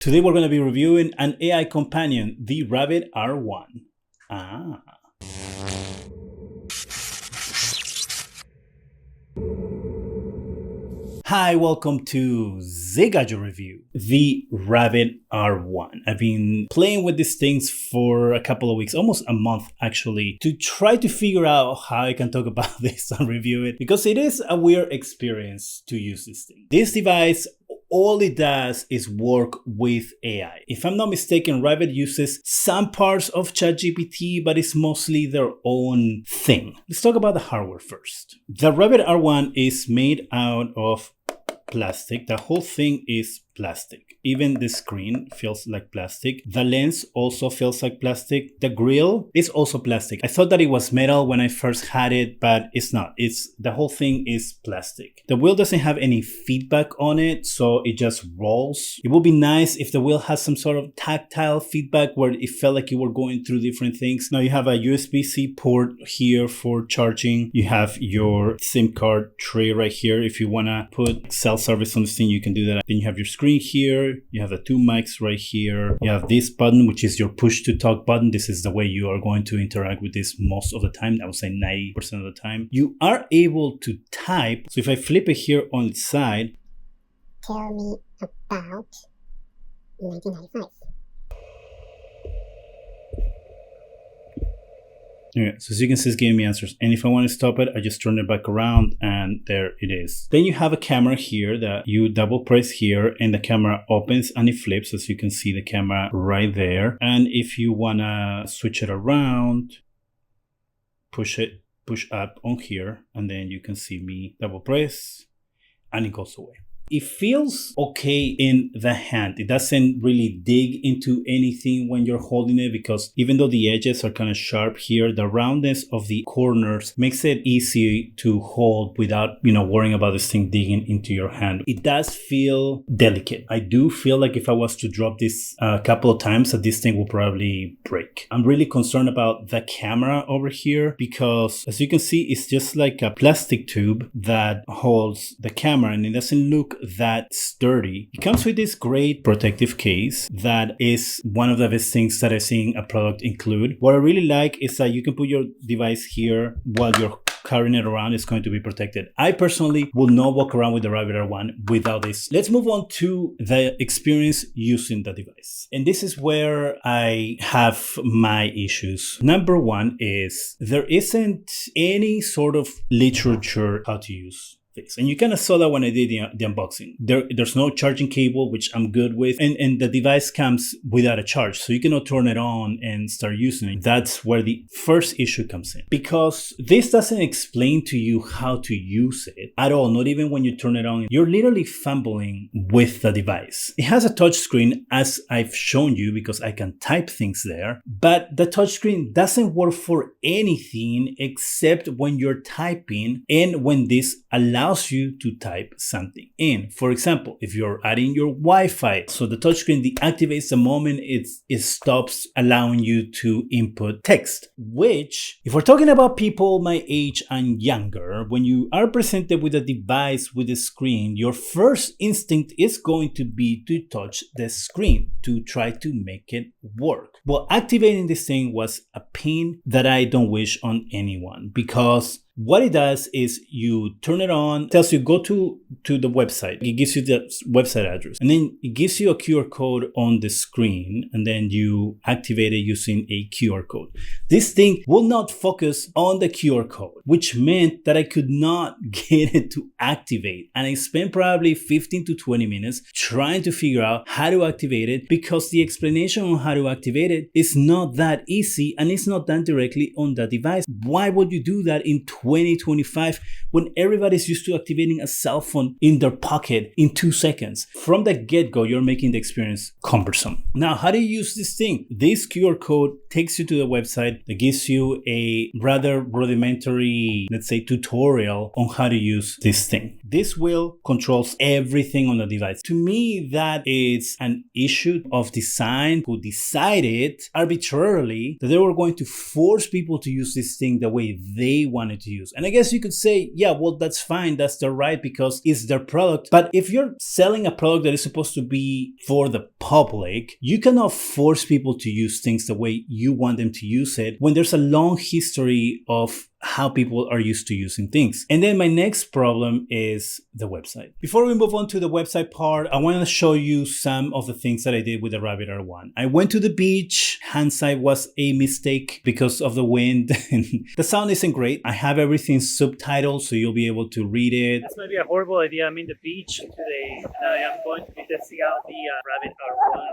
Today we're going to be reviewing an AI companion, the Rabbit R1. Hi, welcome to ZGadgetReview, the Rabbit R1. I've been playing with these things for a couple of weeks, almost a month actually, to try to figure out how I can talk about this and review it, because it is a weird experience to use this thing. This device, all it does is work with AI. If I'm not mistaken, Rabbit uses some parts of ChatGPT, but it's mostly their own thing. Let's talk about the hardware first. The Rabbit R1 is made out of plastic. The whole thing is plastic. Even the screen feels like plastic. The lens also feels like plastic. The grill is also plastic. I thought that it was metal when I first had it, but it's not. The whole thing is plastic. The wheel doesn't have any feedback on it, so it just rolls. It would be nice if the wheel has some sort of tactile feedback where it felt like you were going through different things. Now you have a USB-C port here for charging. You have your SIM card tray right here. If you want to put cell service on this thing, you can do that. Then you have your screen here. You have the two mics right here. You have this button, which is your push to talk button. This is the way you are going to interact with this most of the time. I would say 90% of the time. You are able to type. So if I flip it here on its side. Tell me about 1995. Yeah, so as you can see, it's giving me answers. And if I want to stop it, I just turn it back around and there it is. Then you have a camera here that you double press here and the camera opens and it flips. As you can see the camera right there. And if you want to switch it around, push up on here, and then you can see me double press and it goes away. It feels okay in the hand. It doesn't really dig into anything when you're holding it, because even though the edges are kind of sharp here, the roundness of the corners makes it easy to hold without, worrying about this thing digging into your hand. It does feel delicate. I do feel like if I was to drop this a couple of times, that this thing will probably break. I'm really concerned about the camera over here, because as you can see, it's just like a plastic tube that holds the camera and it doesn't look that sturdy. It comes with this great protective case that is one of the best things that I've seen a product include. What I really like is that you can put your device here while you're carrying it around. It's going to be protected. I personally will not walk around with the Rabbit R1 without this. Let's move on to the experience using the device. And this is where I have my issues. Number one is there isn't any sort of literature how to use this. And you kind of saw that when I did the unboxing. There's no charging cable, which I'm good with. And the device comes without a charge. So you cannot turn it on and start using it. That's where the first issue comes in. Because this doesn't explain to you how to use it at all. Not even when you turn it on. You're literally fumbling with the device. It has a touch screen, as I've shown you, because I can type things there. But the touch screen doesn't work for anything except when you're typing and when this allows you to type something in. For example, if you're adding your Wi-Fi, so the touchscreen deactivates the moment it stops allowing you to input text, which, if we're talking about people my age and younger, when you are presented with a device with a screen, your first instinct is going to be to touch the screen to try to make it work. Well, activating this thing was a pain that I don't wish on anyone, because what it does is you turn it on, tells you go to the website. It gives you the website address, and then it gives you a QR code on the screen, and then you activate it using a QR code. This thing will not focus on the QR code, which meant that I could not get it to activate. And I spent probably 15 to 20 minutes trying to figure out how to activate it, because the explanation on how to activate it is not that easy and it's not done directly on the device. Why would you do that in 2025 when everybody's used to activating a cell phone in their pocket in 2 seconds? From the get-go, you're making the experience cumbersome. Now, how do you use this thing? This QR code takes you to the website that gives you a rather rudimentary, let's say, tutorial on how to use this thing. This wheel controls everything on the device. To me, that is an issue of design who decided arbitrarily that they were going to force people to use this thing the way they wanted to use. And I guess you could say, yeah, well, that's fine. That's their right because it's their product. But if you're selling a product that is supposed to be for the public, you cannot force people to use things the way you want them to use it when there's a long history of how people are used to using things. And then my next problem is the website. Before we move on to the website part, I want to show you some of the things that I did with the Rabbit R1. I went to the beach. Hindsight was a mistake because of the wind. The sound isn't great. I have everything subtitled so you'll be able to read it. This might be a horrible idea. I'm in the beach today. I am going to be testing out the Rabbit R1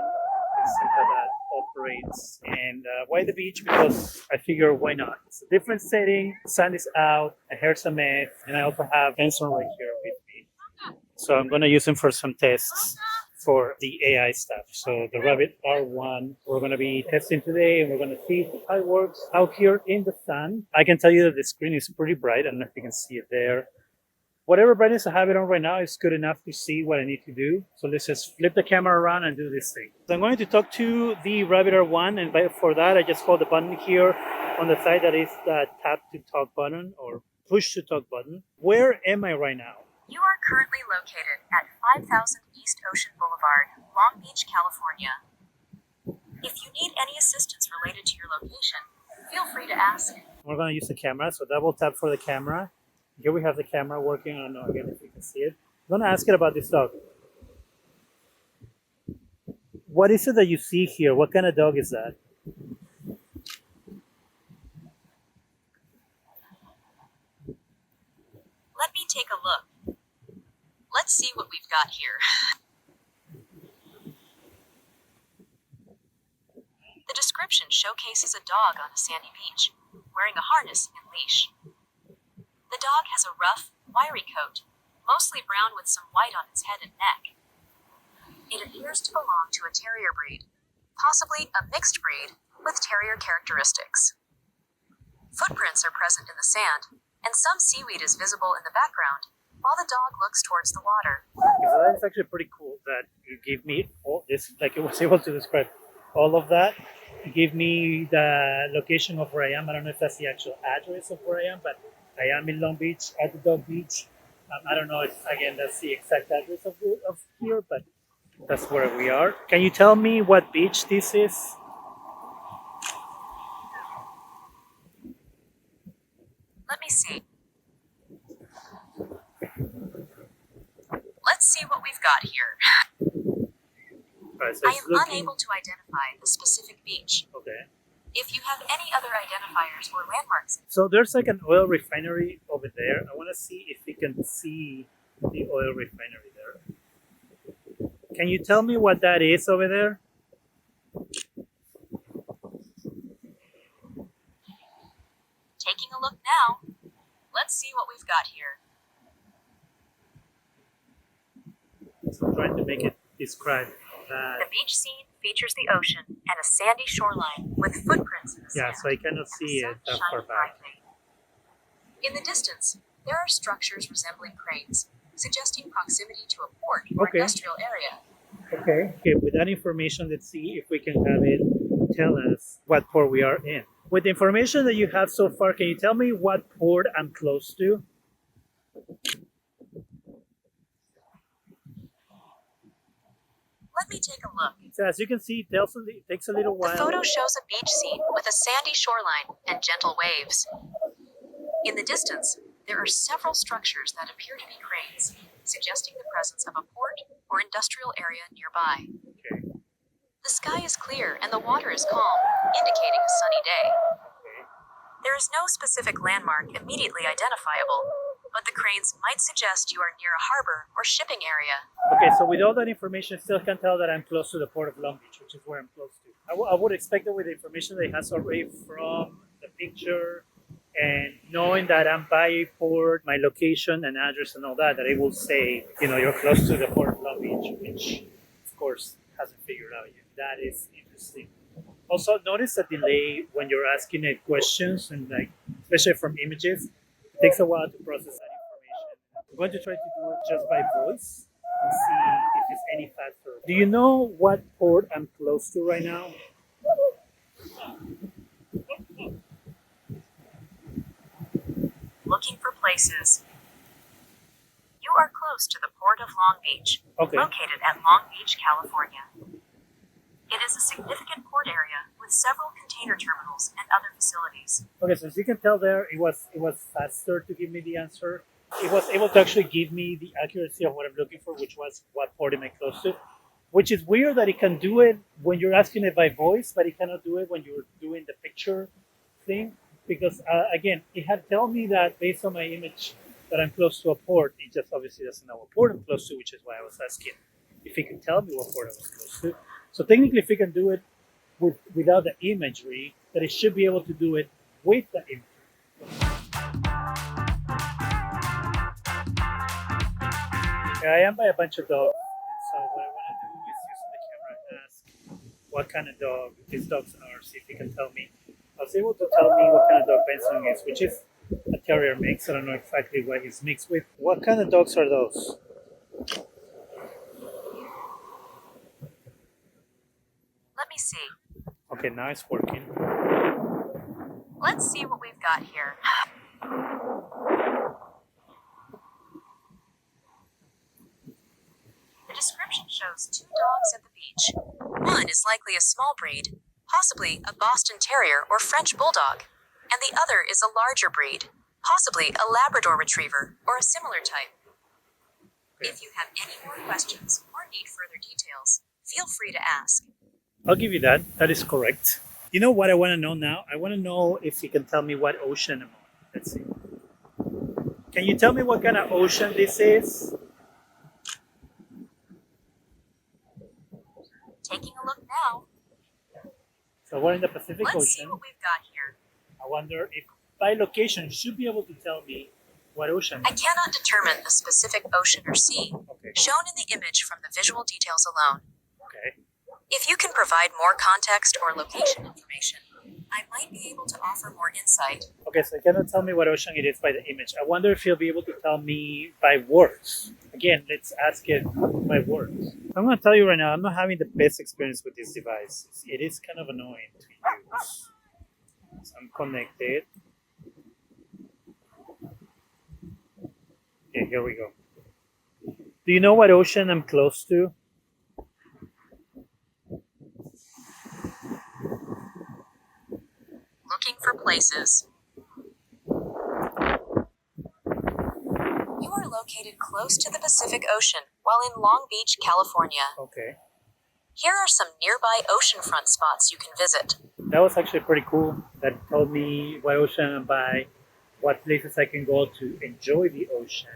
to see how that operates. And why the beach? Because I figure why not? It's a different setting. The sun is out. My hair's a mess. And I also have Benson right here with me. So I'm going to use him for some tests for the AI stuff. So the Rabbit R1, we're going to be testing today and we're going to see how it works out here in the sun. I can tell you that the screen is pretty bright. I don't know if you can see it there. Whatever brightness I have it on right now is good enough to see what I need to do. So let's just flip the camera around and do this thing. So I'm going to talk to the Rabbit R1, and for that I just hold the button here on the side that is the tap to talk button or push to talk button. Where am I right now? You are currently located at 5000 East Ocean Boulevard, Long Beach, California. If you need any assistance related to your location, feel free to ask. We're going to use the camera, so double tap for the camera. Here we have the camera working. I don't know again if you can see it. I'm going to ask it about this dog. What is it that you see here? What kind of dog is that? Let me take a look. Let's see what we've got here. The description showcases a dog on a sandy beach, wearing a harness and leash. The dog has a rough, wiry coat, mostly brown with some white on its head and neck. It appears to belong to a terrier breed, possibly a mixed breed with terrier characteristics. Footprints are present in the sand, and some seaweed is visible in the background, while the dog looks towards the water. Okay, so that's actually pretty cool that you gave me all this, like it was able to describe all of that. You gave me the location of where I am. I don't know if that's the actual address of where I am, but I am in Long Beach at the dog beach. I don't know if, again, that's the exact address of here, but that's where we are. Can you tell me what beach this is? Let me see. Let's see what we've got here. Right, so I am unable to identify the specific beach. Okay. If you have any other identifiers or landmarks. So there's like an oil refinery over there. I want to see if we can see the oil refinery there. Can you tell me what that is over there? Taking a look now. Let's see what we've got here. So I'm trying to make it describe that. The beach scene features the ocean and a sandy shoreline with footprints in the Yeah, sand. so I cannot see it that far back. In the distance, there are structures resembling cranes, suggesting proximity to a port or Okay. industrial area. Okay, with that information, let's see if we can have it tell us what port we are in. With the information that you have so far, can you tell me what port I'm close to? Let me take a look. So as you can see, it takes a little The while. photo shows a beach scene with a sandy shoreline and gentle waves. In the distance, there are several structures that appear to be cranes, suggesting the presence of a port or industrial area nearby. Okay. The sky is clear and the water is calm, indicating a sunny day. There is no specific landmark immediately identifiable, but the cranes might suggest you are near a harbor or shipping area. Okay, so with all that information, I still can tell that I'm close to the port of Long Beach, which is where I'm close to. I would expect that with the information that it has already from the picture and knowing that I'm by a port, my location and address and all that, that it will say, you're close to the port of Long Beach, which of course hasn't figured out yet. That is interesting. Also, notice a delay when you're asking it questions, and like especially from images, it takes a while to process that information. I'm going to try to do it just by voice and see if it's any faster. Do you know what port I'm close to right now? Looking for places. You are close to the Port of Long Beach, Okay. located at Long Beach, California. It is a significant port area with several container terminals and other facilities. Okay, so as you can tell there, it was faster to give me the answer. It was able to actually give me the accuracy of what I'm looking for, which was what port am I close to. Which is weird that it can do it when you're asking it by voice, but it cannot do it when you're doing the picture thing. Because again, it had told me that based on my image that I'm close to a port. It just obviously doesn't know what port I'm close to, which is why I was asking if it can tell me what port I was close to. So technically, if it can do it without the imagery, that it should be able to do it with the imagery. I am by a bunch of dogs, so what I want to do is using the camera and ask what kind of dog these dogs are, see if he can tell me. I was able to tell me what kind of dog Benson is, which is a terrier mix. I don't know exactly what he's mixed with. What kind of dogs are those? Let me see. Okay, now it's working. Let's see what we've got here. The description shows 2 dogs at the beach. One is likely a small breed, possibly a Boston Terrier or French Bulldog, and the other is a larger breed, possibly a Labrador Retriever or a similar type. If you have any more questions or need further details, feel free to ask. I'll give you that. That is correct. You know what I want to know now? I want to know if you can tell me what ocean I'm on. Let's see. Can you tell me what kind of ocean this is? Taking a look now. So we're in the Pacific Let's see Ocean. what we've got here. I wonder if by location you should be able to tell me what ocean. I cannot determine the specific ocean or sea Okay. shown in the image from the visual details alone. Okay. If you can provide more context or location information, I might be able to offer more insight. Okay, so you cannot tell me what ocean it is by the image. I wonder if you'll be able to tell me by words. Again, let's ask it by words. I'm going to tell you right now, I'm not having the best experience with this device. It is kind of annoying to use. So I'm connected. Okay, here we go. Do you know what ocean I'm close to? Looking for places. You are located close to the Pacific Ocean while in Long Beach, California. Okay. Here are some nearby oceanfront spots you can visit. That was actually pretty cool. That told me what ocean I'm by, what places I can go to enjoy the ocean.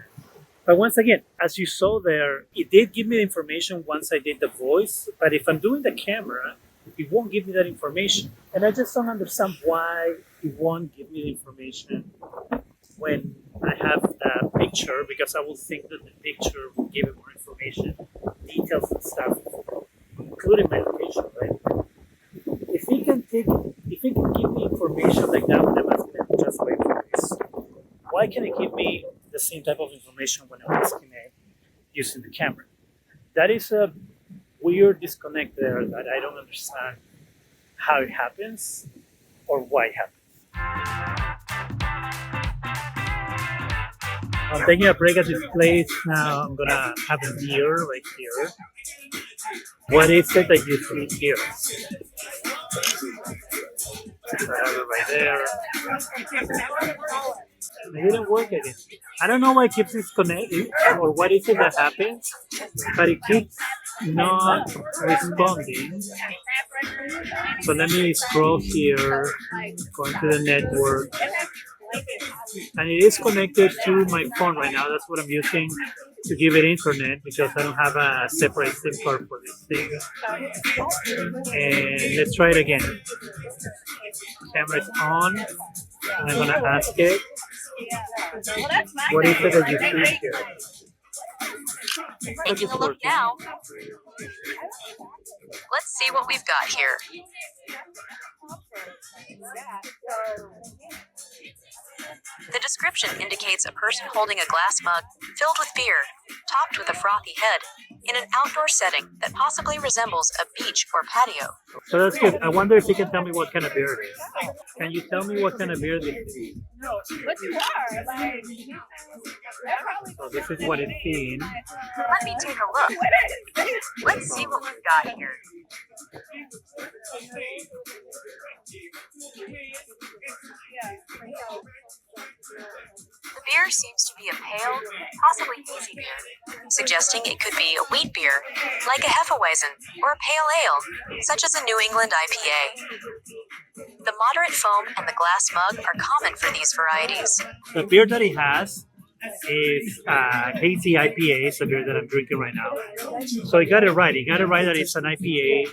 But once again, as you saw there, it did give me the information once I did the voice, but if I'm doing the camera, it won't give me that information. And I just don't understand why it won't give me the information when I have the picture, because I will think that the picture will give it more information, details and stuff, including my location, right? If it can give me information like that when I'm asking it to translate for this, why can't it give me the same type of information when I'm asking it using the camera? That is a weird disconnect there that I don't understand how it happens or why it happens. I'm taking a break at this place now. I'm gonna have a beer right here. What is it that you see here? I have it right there. It didn't work again. I don't know why it keeps disconnecting or what is it that happens, but it keeps not responding. So let me scroll here, go into the network, and it is connected to my phone right now. That's what I'm using to give it internet because I don't have a separate SIM card for this thing. And let's try it again. Camera is on. I'm gonna ask it, what is it that you see here? Taking a look now. Let's see what we've got here. The description indicates a person holding a glass mug filled with beer, topped with a frothy head, in an outdoor setting that possibly resembles a beach or patio. So that's good. I wonder if you can tell me what kind of beer it is. Can you tell me what kind of beer this is? So this is what it's seen. Let me take a look. Let's see what we've got here. The beer seems to be a pale, possibly hazy beer, suggesting it could be a wheat beer, like a Hefeweizen, or a pale ale, such as a New England IPA. The moderate foam and the glass mug are common for these varieties. The beer that he has is hazy IPA. It's the beer that I'm drinking right now. So he got it right. He got it right that it's an IPA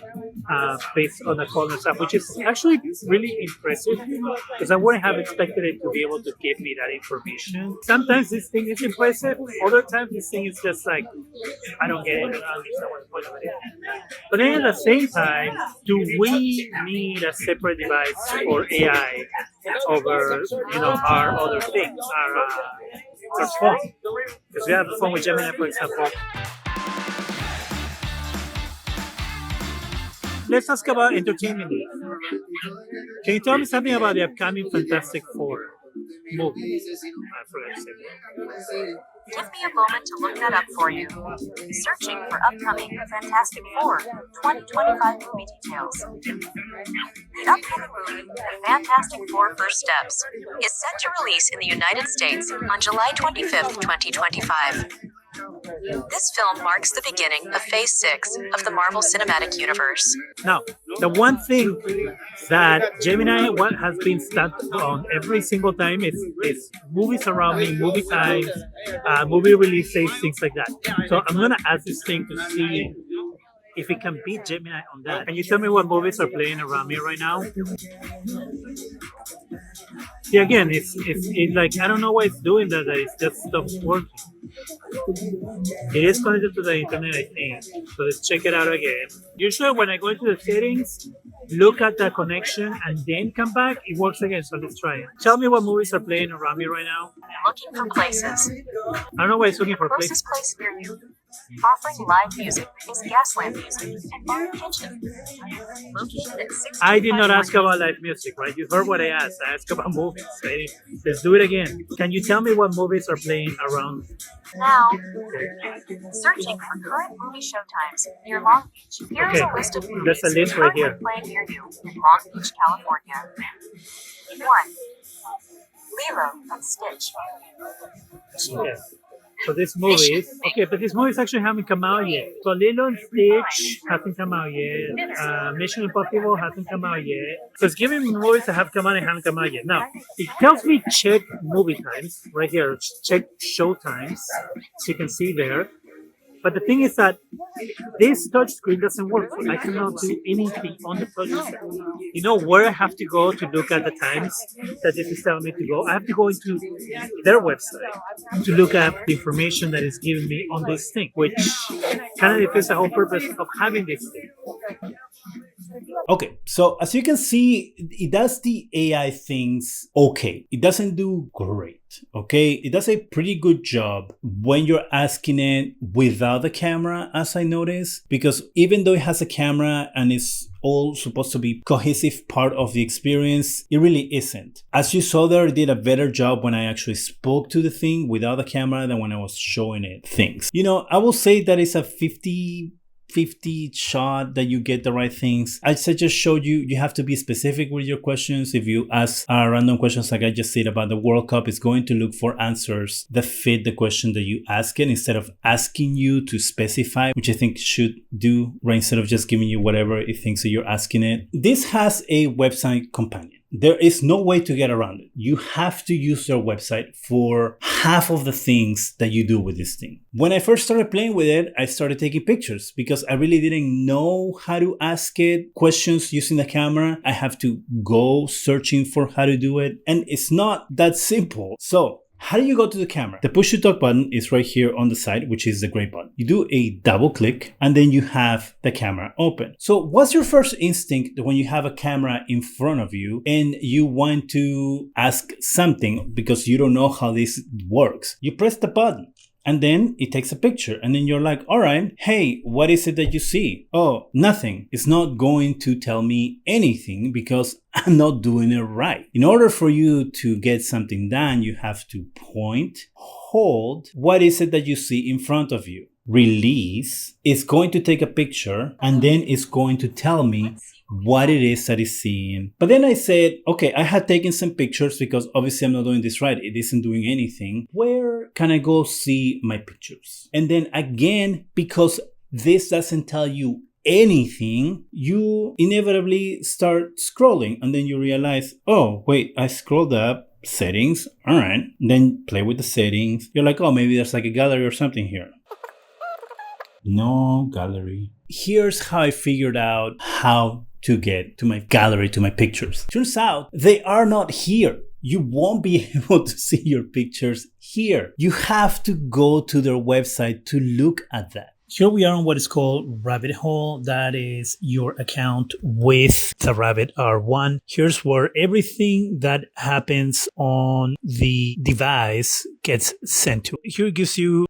based on the color and stuff, which is actually really impressive because I wouldn't have expected it to be able to give me that information. Sometimes this thing is impressive. Other times this thing is just like, I don't get it. At least I want to put it in. But then at the same time, do we need a separate device for AI over, our other things, our phone? Because we have a phone with Gemini, for example. Let's ask about entertainment. Can you tell me something about the upcoming Fantastic Four movie? Give me a moment to look that up for you. Searching for upcoming Fantastic Four 2025 movie details. The upcoming movie, The Fantastic Four First Steps, is set to release in the United States on July 25th, 2025. This film marks the beginning of Phase 6 of the Marvel Cinematic Universe. Now, the one thing that Gemini has been stuck on every single time is movies around me, movie times, movie release dates, things like that. So I'm going to ask this thing to see if it can beat Gemini on that. Can you tell me what movies are playing around me right now? Yeah, again, it's like, I don't know why it's doing that it just stops working. It is connected to the internet, I think. So let's check it out again. Usually when I go into the settings, look at the connection, and then come back, it works again. So let's try it. Tell me what movies are playing around me right now. Looking for places. I don't know why it's looking for places. Closest place near you. Offering live music is Gaslamp Music and Bar Kitchen. Located at 6. I did not ask about live music, right? You heard what I asked. I asked about movies. Right? Let's do it again. Can you tell me what movies are playing around? Now, searching for current movie showtimes near Long Beach. Here is a list of movies There's a list right currently here. playing near you in Long Beach, California. 1. Lilo and Stitch. Okay. So this movie but this movie actually haven't come out yet. So Lilo and Stitch hasn't come out yet. Mission Impossible hasn't come out yet. So it's giving me movies that have come out and haven't come out yet. Now, it tells me check movie times right here. Check show times. So you can see there. But the thing is that this touch screen doesn't work. I cannot do anything on the touch screen. You know where I have to go to look at the times that this is telling me to go? I have to go into their website to look at the information that is giving me on this thing, which kind of defeats the whole purpose of having this thing. Okay, so as you can see, it does the AI things okay. It doesn't do great, okay? It does a pretty good job when you're asking it without the camera, as I noticed, because even though it has a camera and it's all supposed to be cohesive part of the experience, it really isn't. As you saw there, it did a better job when I actually spoke to the thing without the camera than when I was showing it things. You know, I will say that it's a 50 shot that you get the right things. I just showed you have to be specific with your questions. If you ask random questions like I just said about the World Cup, it's going to look for answers that fit the question that you ask it instead of asking you to specify, which I think should do, right, instead of just giving you whatever it thinks that you're asking it. This has a website companion. There is no way to get around it. You have to use their website for half of the things that you do with this thing. When I first started playing with it, I started taking pictures because I really didn't know how to ask it questions using the camera. I have to go searching for how to do it. And it's not that simple. So How do you go to the camera? The push to talk button is right here on the side, which is the gray button. You do a double click and then you have the camera open. So what's your first instinct when you have a camera in front of you and you want to ask something because you don't know how this works? You press the button. And then it takes a picture and then you're like, all right, hey, what is it that you see? Oh, nothing. It's not going to tell me anything because I'm not doing it right. In order for you to get something done, you have to point, hold, what is it that you see in front of you? Release, it's going to take a picture and then it's going to tell me what it is that is seeing. But then I said, okay, I had taken some pictures because obviously I'm not doing this right. It isn't doing anything. Where can I go see my pictures? And then again, because this doesn't tell you anything, you inevitably start scrolling and then you realize, oh, wait, I scrolled up, settings, all right. Then play with the settings. You're like, oh, maybe there's like a gallery or something here. No gallery. Here's how I figured out how to get to my gallery, to my pictures. Turns out they are not here. You won't be able to see your pictures here. You have to go to their website to look at that. Here we are on what is called Rabbit Hole. That is your account with the Rabbit R1. Here's where everything that happens on the device gets sent to. Here it gives you,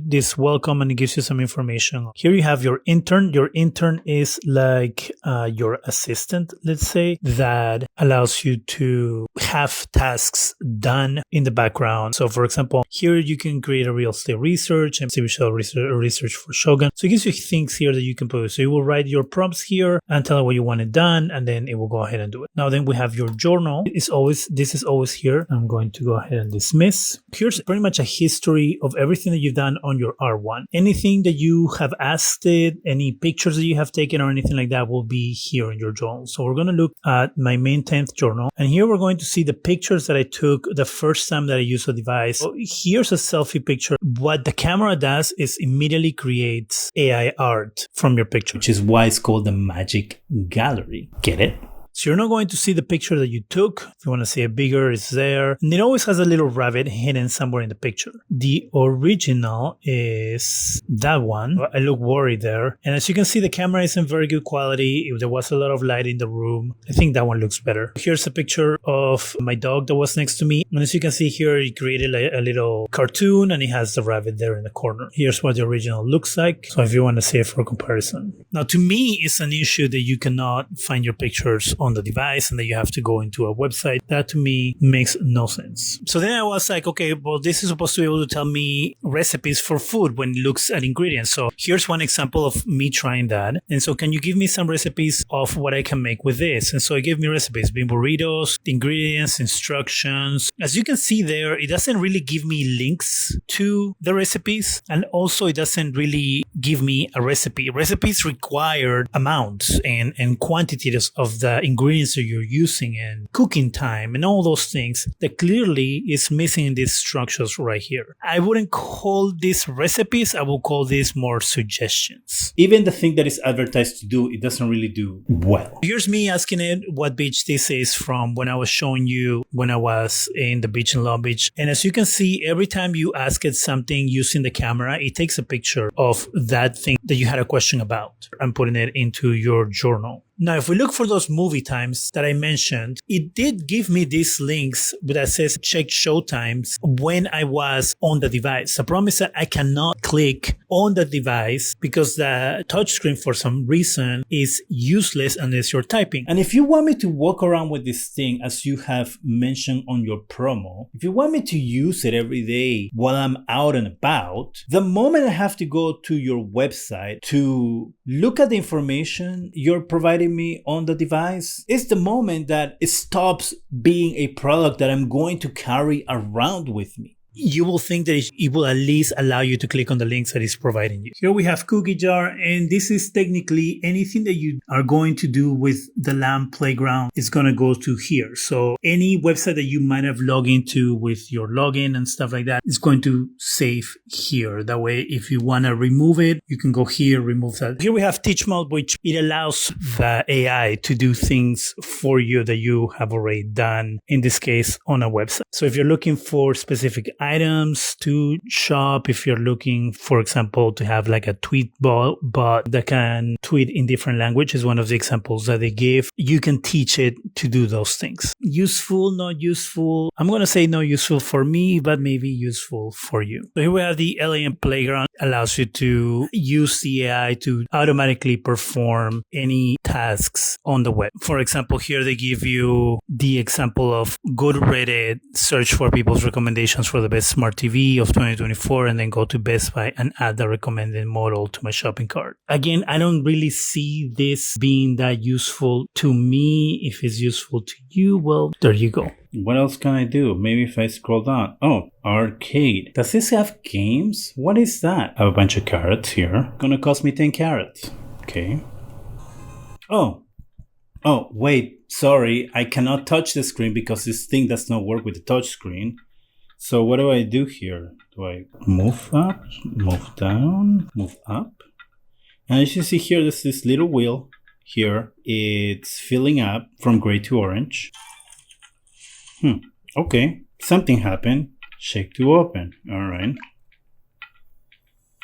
this welcome and it gives you some information. Here you have your intern. Your intern is like your assistant, let's say, that allows you to have tasks done in the background. So for example, here you can create a real estate research and research for Shogun. So it gives you things here that you can put. So you will write your prompts here and tell it what you want it done, and then it will go ahead and do it. Now then we have your journal. This is always here. I'm going to go ahead and dismiss. Here's pretty much a history of everything that you've done on your R1. Anything that you have asked it, any pictures that you have taken or anything like that will be here in your journal. So we're going to look at my main 10th journal, and here we're going to see the pictures that I took the first time that I used the device. So here's a selfie picture. What the camera does is immediately creates AI art from your picture, which is why it's called the Magic Gallery. Get it? So you're not going to see the picture that you took. If you want to see it bigger, it's there. And it always has a little rabbit hidden somewhere in the picture. The original is that one. I look worried there. And as you can see, the camera is in very good quality. If there was a lot of light in the room, I think that one looks better. Here's a picture of my dog that was next to me. And as you can see here, it created a little cartoon and it has the rabbit there in the corner. Here's what the original looks like. So if you want to see it for comparison. Now, to me, it's an issue that you cannot find your pictures on the device and that you have to go into a website. That to me makes no sense. So then I was like, okay, well, this is supposed to be able to tell me recipes for food when it looks at ingredients. So here's one example of me trying that. And so can you give me some recipes of what I can make with this? And so it gave me recipes, bean burritos, ingredients, instructions. As you can see there, it doesn't really give me links to the recipes. And also it doesn't really give me a recipe. Recipes require amounts and quantities of the ingredients that you're using and cooking time and all those things that clearly is missing in these structures right here. I wouldn't call these recipes. I will call these more suggestions. Even the thing that is advertised to do, it doesn't really do well. Here's me asking it what beach this is from when I was showing you when I was in the beach in Long Beach. And as you can see, every time you ask it something using the camera, it takes a picture of that thing that you had a question about and putting it into your journal. Now, if we look for those movie times that I mentioned, it did give me these links that says check show times when I was on the device. The problem is that I cannot click on the device because the touchscreen for some reason is useless unless you're typing. And if you want me to walk around with this thing, as you have mentioned on your promo, if you want me to use it every day while I'm out and about, the moment I have to go to your website to look at the information you're providing me on the device, is the moment that it stops being a product that I'm going to carry around with me. you will think that it will at least allow you to click on the links that it's providing you. Here we have Cookie Jar, and this is technically anything that you are going to do with the LAMP playground is going to go to here. So any website that you might have logged into with your login and stuff like that is going to save here. That way, if you want to remove it, you can go here, remove that. Here we have Teach Mode, which it allows the AI to do things for you that you have already done, in this case, on a website. So if you're looking for specific items to shop, if you're looking, for example, to have like a tweet bot that can tweet in different languages, one of the examples that they give, you can teach it to do those things. Useful, not useful. I'm going to say not useful for me, but maybe useful for you. So here we have the LAM Playground. Allows you to use the AI to automatically perform any tasks on the web. For example, here they give you the example of go to Reddit, search for people's recommendations for the best smart TV of 2024, and then go to Best Buy and add the recommended model to my shopping cart. Again, I don't really see this being that useful to me. If it's useful to you, well, there you go. What else can I do? Maybe if I scroll down. Oh, arcade. Does this have games? What is that? I have a bunch of carrots here. Gonna cost me 10 carrots. Okay. Oh, wait. Sorry. I cannot touch the screen because this thing does not work with the touch screen. So what do I do here? Do I move up, move down, move up? And as you see here, there's this little wheel here. It's filling up from gray to orange. Okay, something happened. Shake to open. All right.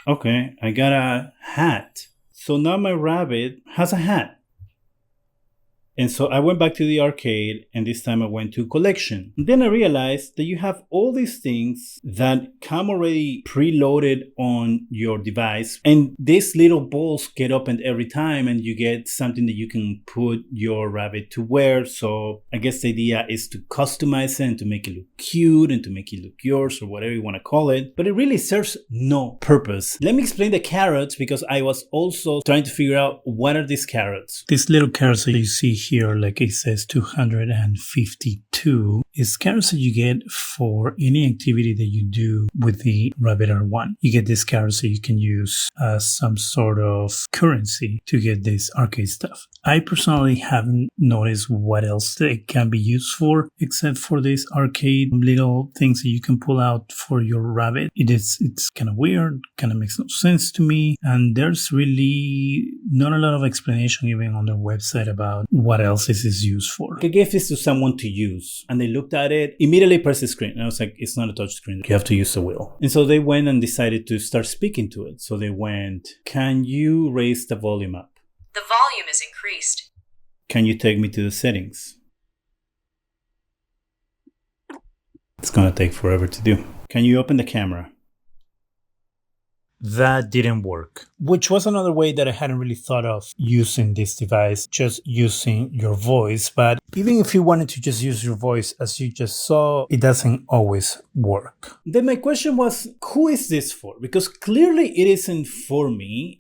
Okay, I got a hat. So now my rabbit has a hat. And so I went back to the arcade, and this time I went to collection. And then I realized that you have all these things that come already preloaded on your device. And these little balls get opened every time, and you get something that you can put your rabbit to wear. So I guess the idea is to customize it and to make it look cute and to make it look yours or whatever you want to call it. But it really serves no purpose. Let me explain the carrots, because I was also trying to figure out what are these carrots. These little carrots that you see here, like it says 252, is carrots that you get for any activity that you do with the Rabbit R1. You get these carrots that you can use as some sort of currency to get this arcade stuff. I personally haven't noticed what else it can be used for, except for these arcade little things that you can pull out for your rabbit. It's kind of weird, kind of makes no sense to me, and there's really not a lot of explanation even on their website about what else this is used for. I gave this to someone to use, and they looked at it, immediately pressed the screen, and I was like, it's not a touch screen, you have to use the wheel. And so they went and decided to start speaking to it. So they went, can you raise the volume up? The volume is increased. Can you take me to the settings? It's gonna take forever to do. Can you open the camera? That didn't work, which was another way that I hadn't really thought of using this device, just using your voice. But even if you wanted to just use your voice, as you just saw, it doesn't always work. Then my question was, who is this for? Because clearly it isn't for me,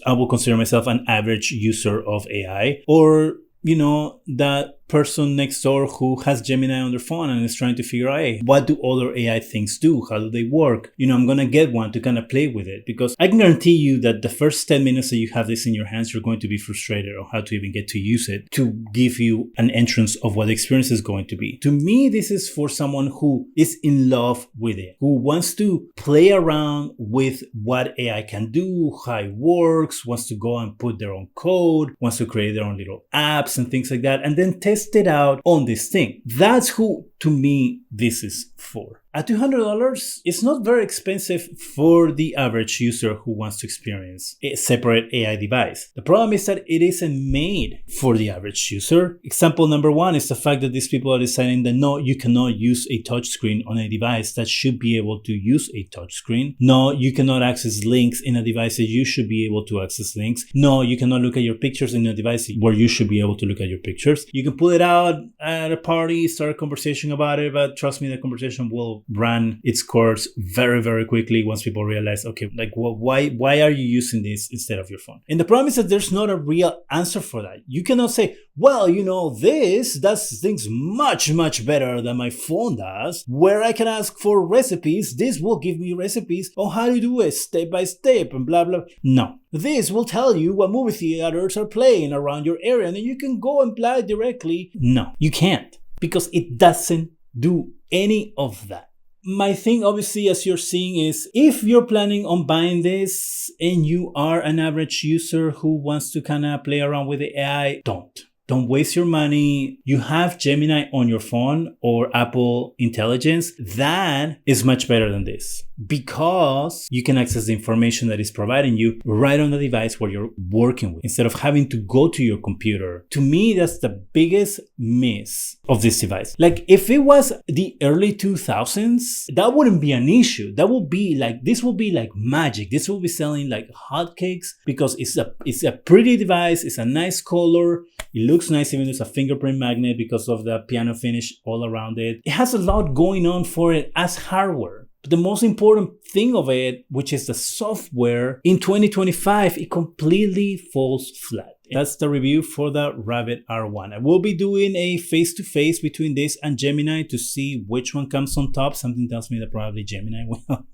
I will consider myself an average user of AI, or, that person next door who has Gemini on their phone and is trying to figure out, hey, what do other AI things do? How do they work? I'm going to get one to kind of play with it, because I can guarantee you that the first 10 minutes that you have this in your hands, you're going to be frustrated on how to even get to use it to give you an entrance of what the experience is going to be. To me, this is for someone who is in love with it, who wants to play around with what AI can do, how it works, wants to go and put their own code, wants to create their own little apps and things like that, and then test it out on this thing. That's who, to me, this is for. At $200, it's not very expensive for the average user who wants to experience a separate AI device. The problem is that it isn't made for the average user. Example number one is the fact that these people are deciding that no, you cannot use a touchscreen on a device that should be able to use a touchscreen. No, you cannot access links in a device that you should be able to access links. No, you cannot look at your pictures in a device where you should be able to look at your pictures. You can pull it out at a party, start a conversation conversation about it, but trust me, the conversation will run its course very, very quickly once people realize, okay, like why are you using this instead of your phone? And the problem is that there's not a real answer for that. You cannot say, well, you know, this does things much, much better than my phone does, where I can ask for recipes. This will give me recipes on how to do it step by step and blah, blah. No. This will tell you what movie theaters are playing around your area and then you can go and apply directly. No, you can't, because it doesn't do any of that. My thing, obviously, as you're seeing, is if you're planning on buying this and you are an average user who wants to kind of play around with the AI, Don't waste your money. You have Gemini on your phone or Apple Intelligence. That is much better than this because you can access the information that is providing you right on the device where you're working with instead of having to go to your computer. To me, that's the biggest miss of this device. Like if it was the early 2000s, that wouldn't be an issue. That would be like, this will be like magic. This will be selling like hotcakes because it's a pretty device. It's a nice color. It looks nice, even there's a fingerprint magnet because of the piano finish all around it. It has a lot going on for it as hardware. But the most important thing of it, which is the software, in 2025, it completely falls flat. That's the review for the Rabbit R1. I will be doing a face-to-face between this and Gemini to see which one comes on top. Something tells me that probably Gemini will.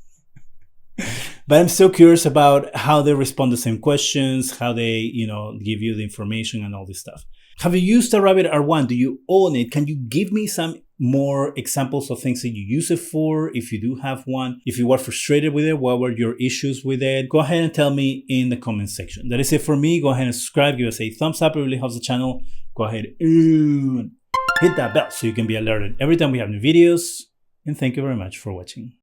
But I'm still curious about how they respond to the same questions, how they, give you the information and all this stuff. Have you used the Rabbit R1? Do you own it? Can you give me some more examples of things that you use it for? If you do have one, if you were frustrated with it, what were your issues with it? Go ahead and tell me in the comment section. That is it for me. Go ahead and subscribe, give us a thumbs up. It really helps the channel. Go ahead and hit that bell so you can be alerted every time we have new videos. And thank you very much for watching.